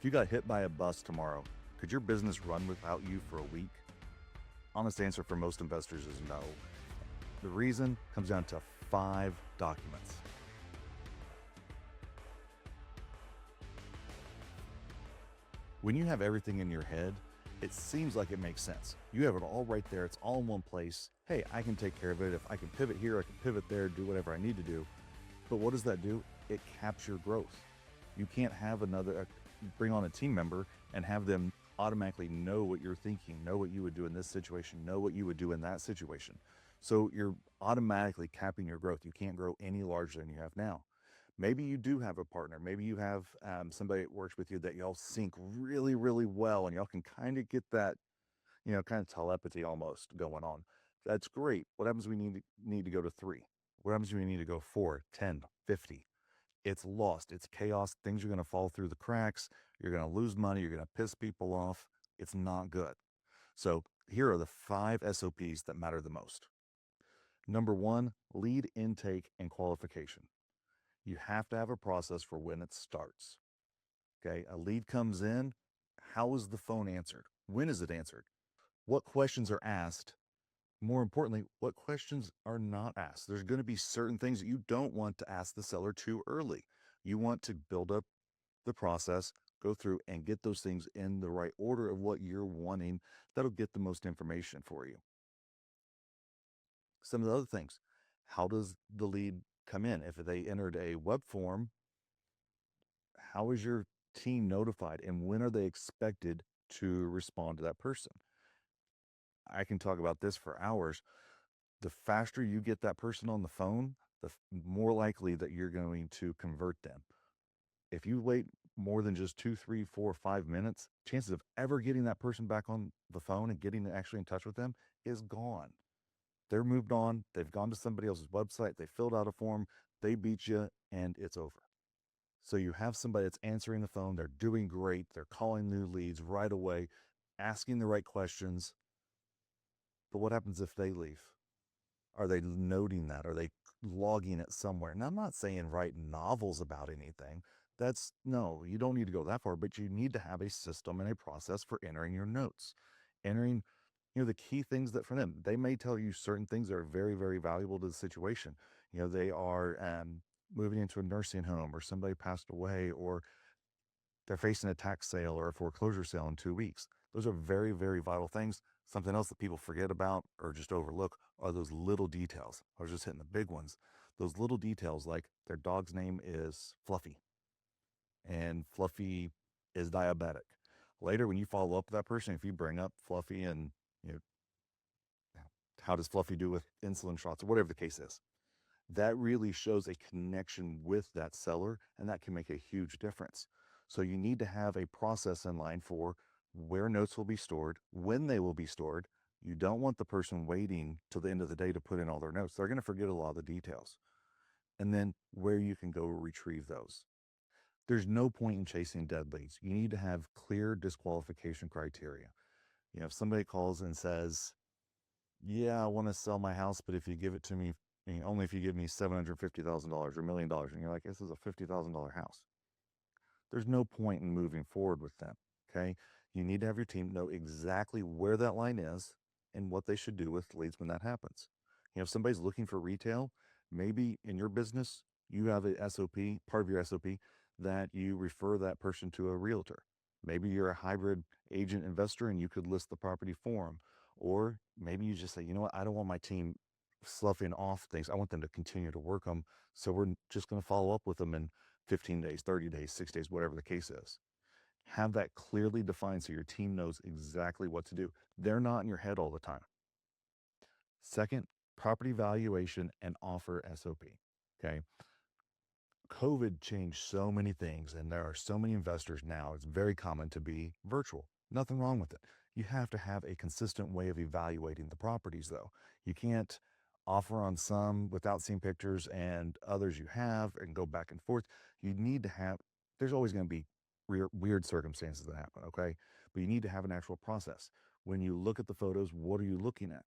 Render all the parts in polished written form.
If you got hit by a bus tomorrow, could your business run without you for a week? Honest answer for most investors is no. The reason comes down to 5 documents. When you have everything in your head, it seems like it makes sense. You have it all right there. It's all in one place. Hey, I can take care of it. If I can pivot here, I can pivot there, do whatever I need to do. But what does that do? It caps your growth. You can't have bring on a team member and have them automatically know what you're thinking, know what you would do in this situation, know what you would do in that situation. So you're automatically capping your growth. You can't grow any larger than you have now. Maybe you do have a partner. Maybe you have somebody that works with you that y'all sync really, really well, and y'all can kind of get that, kind of telepathy almost going on. That's great. What happens when we need to go to 3? What happens when we need to go 4, 10, 50? It's lost. It's chaos. Things are going to fall through the cracks. You're going to lose money. You're going to piss people off. It's not good. So here are the 5 SOPs that matter the most. Number 1, lead intake and qualification. You have to have a process for when it starts. Okay, a lead comes in. How is the phone answered? When is it answered? What questions are asked? More importantly, what questions are not asked? There's going to be certain things that you don't want to ask the seller too early. You want to build up the process, go through and get those things in the right order of what you're wanting. That'll get the most information for you. Some of the other things, how does the lead come in? If they entered a web form, how is your team notified and when are they expected to respond to that person? I can talk about this for hours. The faster you get that person on the phone, the more likely that you're going to convert them. If you wait more than just 2, 3, 4, 5 minutes, chances of ever getting that person back on the phone and getting actually in touch with them is gone. They're moved on. They've gone to somebody else's website. They filled out a form. They beat you and it's over. So you have somebody that's answering the phone. They're doing great. They're calling new leads right away, asking the right questions. But what happens if they leave? Are they noting that? Are they logging it somewhere? Now, I'm not saying write novels about anything. No, you don't need to go that far, but you need to have a system and a process for entering your notes. Entering, the key things that for them, they may tell you certain things that are very, very valuable to the situation. They are moving into a nursing home or somebody passed away or they're facing a tax sale or a foreclosure sale in 2 weeks. Those are very, very vital things. Something else that people forget about or just overlook are those little details. I was just hitting the big ones. Those little details like their dog's name is Fluffy and Fluffy is diabetic. Later, when you follow up with that person, if you bring up Fluffy and, how does Fluffy do with insulin shots or whatever the case is, that really shows a connection with that seller and that can make a huge difference. So you need to have a process in line for where notes will be stored, when they will be stored. You don't want the person waiting till the end of the day to put in all their notes. They're going to forget a lot of the details. And then where you can go retrieve those. There's no point in chasing dead leads. You need to have clear disqualification criteria. If somebody calls and says, yeah, I want to sell my house, but if you give it to me, only if you give me $750,000 or $1 million, and you're like, this is a $50,000 house. There's no point in moving forward with them, okay? You need to have your team know exactly where that line is and what they should do with leads when that happens. If somebody's looking for retail, maybe in your business, you have a SOP, part of your SOP, that you refer that person to a realtor. Maybe you're a hybrid agent investor and you could list the property for them. Or maybe you just say, you know what, I don't want my team sloughing off things. I want them to continue to work them. So we're just going to follow up with them in 15 days, 30 days, 6 days, whatever the case is. Have that clearly defined so your team knows exactly what to do. They're not in your head all the time. Second, property valuation and offer SOP. Okay. COVID changed so many things, and there are so many investors now. It's very common to be virtual. Nothing wrong with it. You have to have a consistent way of evaluating the properties, though. You can't offer on some without seeing pictures and others you have and go back and forth. You need to have, there's always going to be weird circumstances that happen, okay? But you need to have an actual process. When you look at the photos, what are you looking at?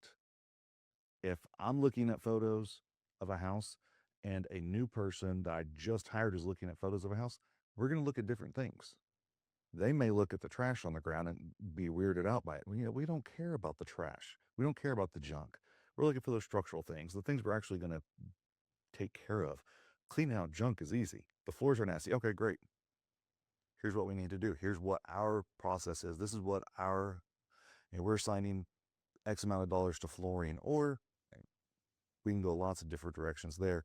If I'm looking at photos of a house and a new person that I just hired is looking at photos of a house, we're going to look at different things. They may look at the trash on the ground and be weirded out by it. We don't care about the trash. We don't care about the junk. We're looking for those structural things, the things we're actually going to take care of. Cleaning out junk is easy. The floors are nasty. Okay, great. Here's what we need to do. Here's what our process is. This is what we're assigning X amount of dollars to flooring, or we can go lots of different directions there.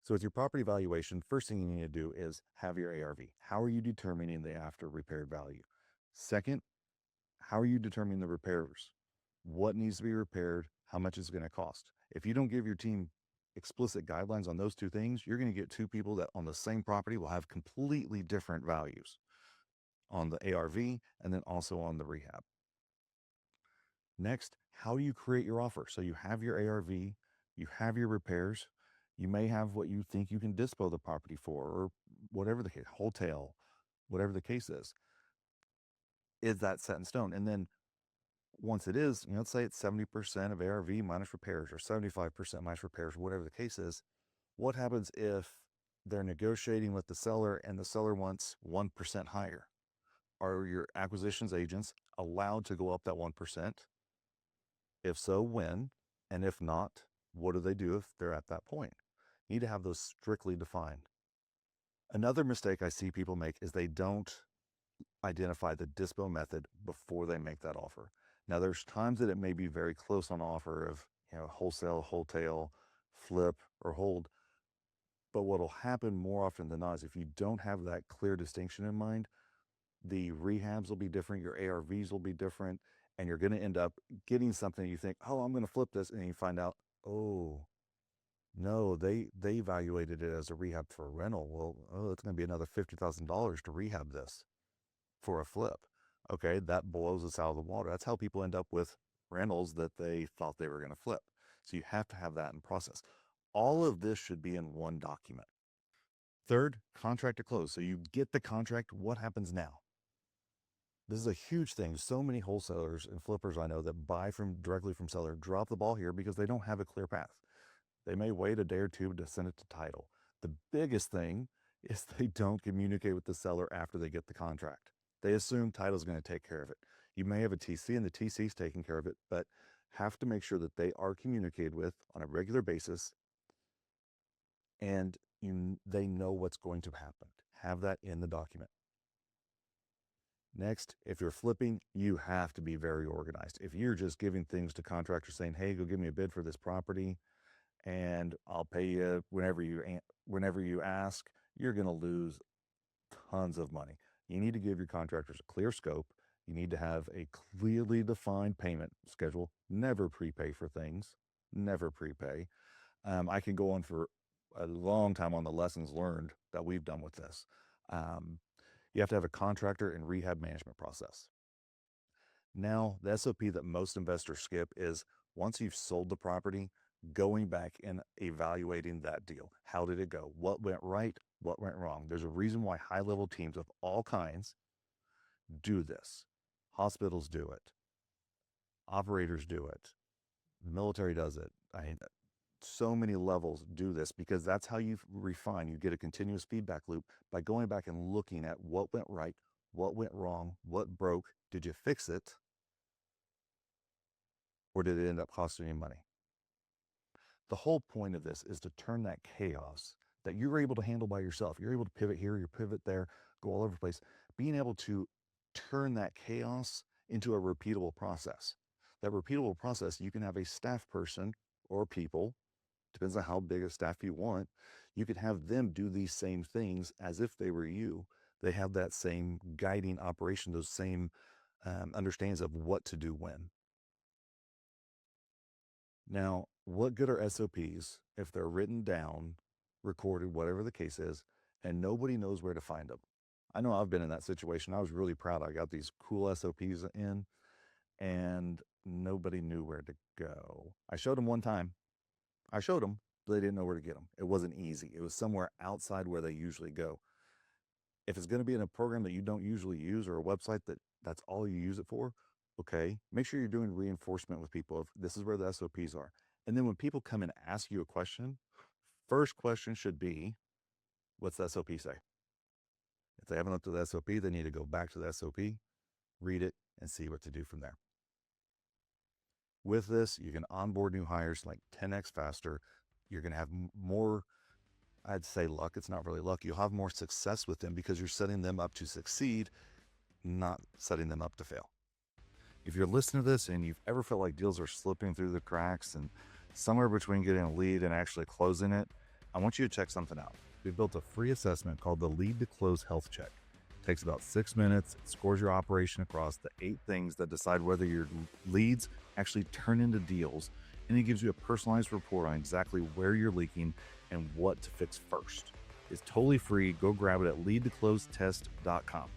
So with your property valuation, first thing you need to do is have your ARV. How are you determining the after repaired value? Second, how are you determining the repairs? What needs to be repaired? How much is it going to cost? If you don't give your team explicit guidelines on those two things, you're going to get two people that on the same property will have completely different values on the ARV and then also on the rehab. Next, how do you create your offer? So you have your ARV, you have your repairs, you may have what you think you can dispo the property for, or whatever the case, wholesale, whatever the case is. Is that set in stone? And then once it is, let's say it's 70% of ARV minus repairs, or 75% minus repairs, whatever the case is, what happens if they're negotiating with the seller and the seller wants 1% higher? Are your acquisitions agents allowed to go up that 1%? If so, when? And if not, what do they do if they're at that point? You need to have those strictly defined. Another mistake I see people make is they don't identify the dispo method before they make that offer. Now, there's times that it may be very close on offer of wholesale, wholesale, flip, or hold. But what will happen more often than not is if you don't have that clear distinction in mind, the rehabs will be different, your ARVs will be different, and you're going to end up getting something you think, oh, I'm going to flip this, and you find out, oh, no, they evaluated it as a rehab for a rental. Well, oh, it's going to be another $50,000 to rehab this for a flip. Okay, that blows us out of the water. That's how people end up with rentals that they thought they were going to flip. So you have to have that in process. All of this should be in one document. Third, contract to close. So you get the contract. What happens now? This is a huge thing. So many wholesalers and flippers I know that buy directly from seller drop the ball here because they don't have a clear path. They may wait a day or two to send it to title. The biggest thing is they don't communicate with the seller after they get the contract. They assume title's going to take care of it. You may have a TC and the TC's taking care of it, but have to make sure that they are communicated with on a regular basis and they know what's going to happen. Have that in the document. Next, if you're flipping, you have to be very organized. If you're just giving things to contractors saying, hey, go give me a bid for this property and I'll pay you whenever you ask, you're going to lose tons of money. You need to give your contractors a clear scope. You need to have a clearly defined payment schedule. Never prepay for things. Never prepay. I can go on for a long time on the lessons learned that we've done with this. You have to have a contractor and rehab management process. Now, the SOP that most investors skip is once you've sold the property, going back and evaluating that deal. How did it go? What went right? What went wrong? There's a reason why high-level teams of all kinds do this. Hospitals do it. Operators do it. The military does it. So many levels do this because that's how you refine. You get a continuous feedback loop by going back and looking at what went right, what went wrong, what broke. Did you fix it? Or did it end up costing you money? The whole point of this is to turn that chaos that you're able to handle by yourself. You're able to pivot here, you pivot there, go all over the place. Being able to turn that chaos into a repeatable process. That repeatable process, you can have a staff person or people, depends on how big a staff you want. You could have them do these same things as if they were you. They have that same guiding operation, those same understandings of what to do when. Now, what good are SOPs if they're written down, recorded, whatever the case is, and nobody knows where to find them? I know I've been in that situation. I was really proud. I got these cool SOPs in, and nobody knew where to go. I showed them one time. I showed them, but they didn't know where to get them. It wasn't easy. It was somewhere outside where they usually go. If it's going to be in a program that you don't usually use or a website that's all you use it for, okay, make sure you're doing reinforcement with people of this is where the SOPs are. And then when people come and ask you a question, first question should be, what's the SOP say? they haven't looked at the SOP, they need to go back to the SOP, read it, and see what to do from there. With this, you can onboard new hires like 10x faster. You're going to have more, I'd say, luck. It's not really luck. You'll have more success with them because you're setting them up to succeed, not setting them up to fail. If you're listening to this and you've ever felt like deals are slipping through the cracks and somewhere between getting a lead and actually closing it, I want you to check something out. We built a free assessment called the Lead to Close Health Check. It takes about 6 minutes. It scores your operation across the 8 things that decide whether your leads actually turn into deals, and it gives you a personalized report on exactly where you're leaking and what to fix first. It's totally free. Go grab it at leadtoclosetest.com.